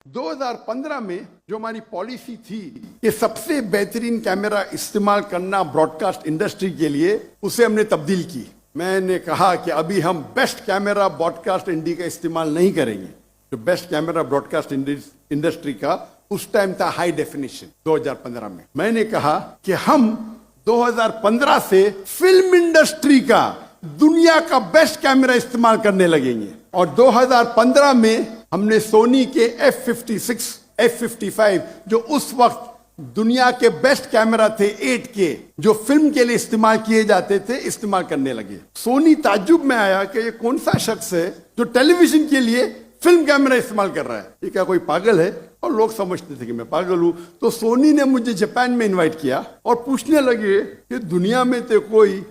2015 में जो हमारी पॉलिसी थी कि सबसे बेहतरीन कैमरा इस्तेमाल करना ब्रॉडकास्ट इंडस्ट्री के लिए, उसे हमने तब्दील की। मैंने कहा कि अभी हम बेस्ट कैमरा ब्रॉडकास्ट इंडी का इस्तेमाल नहीं करेंगे। जो बेस्ट कैमरा ब्रॉडकास्ट इंडस्ट्री का उस टाइम था हाई डेफिनेशन 2015 में। मैंने कहा कि हम 2015 से फिल्म इंडस्ट्री का दुनिया का बेस्ट कैमरा इस्तेमाल करने लगेंगे। और 2015 में हमने सोनी के F56, F55 जो उस वक्त दुनिया के बेस्ट कैमरा थे 8K जो फिल्म के लिए इस्तेमाल किए जाते थे, इस्तेमाल करने लगे। सोनी ताज्जुब में आया कि ये कौन सा शख्स है जो टेलीविजन के लिए फिल्म कैमरा इस्तेमाल कर रहा है, ये क्या कोई पागल है? और लोग समझते थे कि मैं पागल हूं। तो सोनी ने मुझे जापान में इनवाइट किया और पूछने लगे कि दुनिया में तो कोई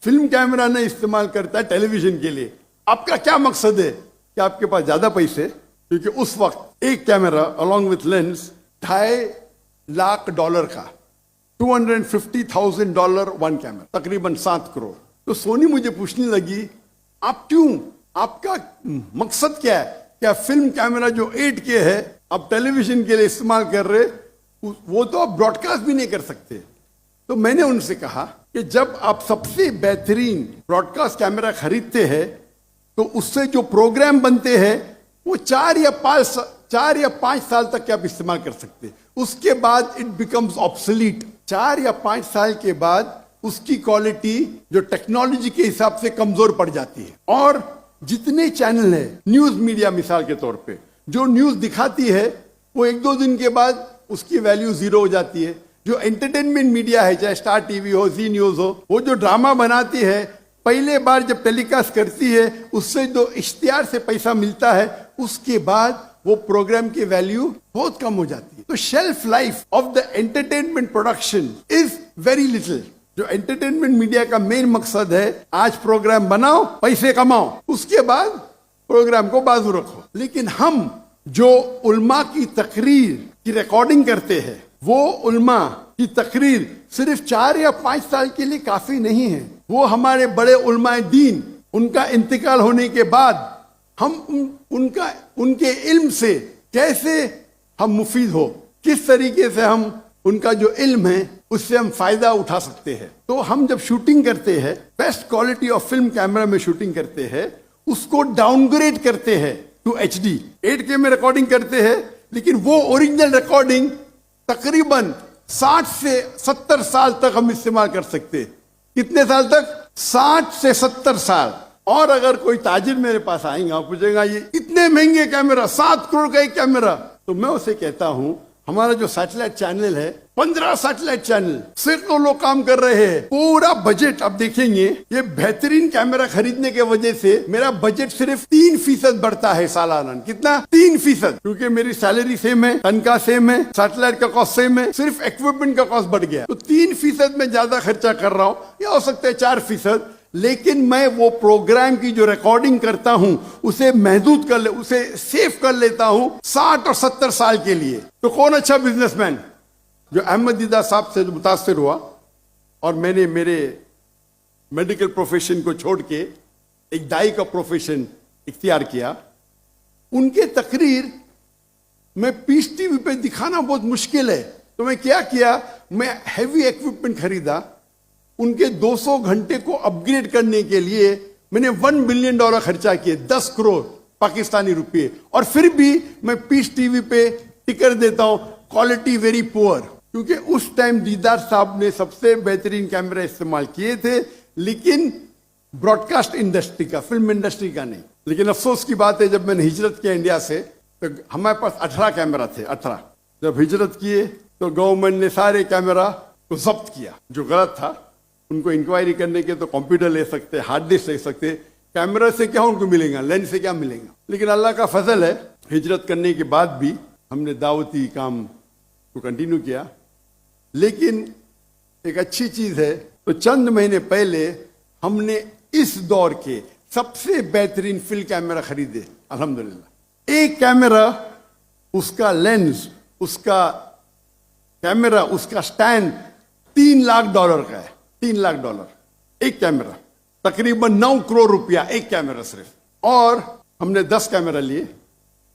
फिल्म कैमरा नहीं इस्तेमाल करता है टेलीविजन के लिए, आपका क्या मकसद है? कि आपके पास ज्यादा पैसे? क्योंकि उस वक्त एक camera along with lens $2.5 lakh का, $250,000 वन कैमरा, तकरीबन 7 करोड़। तो सोनी मुझे पूछने लगी आप क्यों, आपका मकसद क्या है? क्या फिल्म कैमरा जो 8K है आप टेलीविजन के लिए इस्तेमाल कर रहे, वो तो आप ब्रॉडकास्ट भी नहीं कर सकते। तो मैंने उनसे कहा कि जब आप सबसे बेहतरीन ब्रॉडकास्ट कैमरा खरीदते हैं तो उससे जो प्रोग्राम बनते हैं वो 4 या 5 साल तक आप इस्तेमाल कर सकते हैं। उसके बाद इट बिकम्स ऑब्सोलीट। 4 या 5 साल के बाद उसकी क्वालिटी जो टेक्नोलॉजी के हिसाब से कमजोर पड़ जाती है। और जितने चैनल है, न्यूज मीडिया मिसाल के तौर पे जो न्यूज दिखाती है वो 1-2 दिन के बाद उसकी वैल्यू जीरो हो जाती है। जो एंटरटेनमेंट मीडिया है, चाहे स्टार टीवी हो, जी न्यूज हो, वो जो ड्रामा बनाती है पहले बार जब टेलीकास्ट करती है उससे जो इश्तिहार से पैसा मिलता है उसके बाद वो प्रोग्राम की वैल्यू बहुत कम हो जाती है। तो shelf life of the entertainment production is very little. जो एंटरटेनमेंट मीडिया का मेन मकसद है आज प्रोग्राम बनाओ, पैसे कमाओ, उसके बाद प्रोग्राम को बाजू रखो। लेकिन हम जो उल्मा की तकरीर की रिकॉर्डिंग करते हैं वो उल्मा की तकरीर सिर्फ 4 या 5 साल के लिए काफी नहीं है। वो हमारे बड़े उल्माए दीन, उनका इंतकाल होने के बाद हम उनके इल्म से कैसे हम मुफीद हो, किस तरीके से हम उनका जो इल्म है उससे हम फायदा उठा सकते हैं। तो हम जब शूटिंग करते हैं, best quality of film camera में शूटिंग करते हैं, उसको डाउनग्रेड करते हैं टू HD। 8K में रिकॉर्डिंग करते हैं, लेकिन वो ओरिजिनल रिकॉर्डिंग तकरीबन 60 से 70 साल तक हम इस्तेमाल कर सकते हैं। कितने साल तक? 60 से 70 साल। और अगर कोई ताजिर मेरे पास आएगा और पूछेगा ये इतने महंगे कैमरा, 7 करोड़ का एक कैमरा, तो मैं उसे कहता हूं हमारा जो सैटेलाइट चैनल है, 15 सैटेलाइट चैनल सिर्फ तो लोग काम कर रहे हैं। पूरा बजट आप देखेंगे, ये बेहतरीन कैमरा खरीदने के वजह से मेरा बजट सिर्फ 3% बढ़ता है सालाना। कितना? 3%। क्योंकि मेरी सैलरी सेम है, तनख्वाह सेम है, सैटेलाइट का कॉस्ट सेम है, सिर्फ इक्विपमेंट का कॉस्ट बढ़ गया। तो 3% में ज्यादा खर्चा कर रहा हूं, या हो सकता है 4%। लेकिन मैं वो प्रोग्राम की जो रिकॉर्डिंग करता हूं उसे महदूद कर उसे सेव कर लेता हूं 60 और 70 साल के लिए। तो कौन अच्छा बिजनेसमैन? जो अहमद दीदा साहब से जो मुतासिर हुआ और मैंने मेरे मेडिकल प्रोफेशन को छोड़ के एक दाई का प्रोफेशन इख्तियार किया, उनके तकरीर में पीस टीवी पे दिखाना बहुत मुश्किल है। तो मैं क्या किया, मैं हैवी इक्विपमेंट खरीदा। उनके 200 घंटे को अपग्रेड करने के लिए मैंने $1 बिलियन खर्चा किए, 10 करोड़ पाकिस्तानी रुपए। और फिर भी मैं पीस टीवी पे टिकर देता हूं, क्वालिटी वेरी पुअर। क्योंकि उस टाइम दीदार साहब ने सबसे बेहतरीन कैमरा इस्तेमाल किए थे, लेकिन ब्रॉडकास्ट इंडस्ट्री का, फिल्म इंडस्ट्री का नहीं। लेकिन अफसोस की बात है, जब मैंने हिजरत किया इंडिया से तो हमारे पास 18 कैमरा थे। 18 जब हिजरत किए तो गवर्नमेंट ने सारे कैमरा को जब्त किया, जो गलत था। उनको इंक्वायरी करने के तो कंप्यूटर ले सकते, हार्ड डिस्क ले सकते, कैमरा से क्या उनको मिलेगा, लेंस से क्या मिलेगा। लेकिन अल्लाह का फजल है, हिजरत करने के बाद भी हमने दावती काम को कंटिन्यू किया। लेकिन एक अच्छी चीज है, तो चंद महीने पहले हमने इस दौर के सबसे बेहतरीन फिल्म कैमरा खरीदे अल्हम्दुलिल्लाह। एक कैमरा, उसका लेंस, उसका कैमरा, उसका स्टैंड $3 लाख का है। $3 लाख एक कैमरा, तकरीबन 9 करोड़ रुपया एक कैमरा सिर्फ। और हमने 10 कैमरा लिए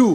2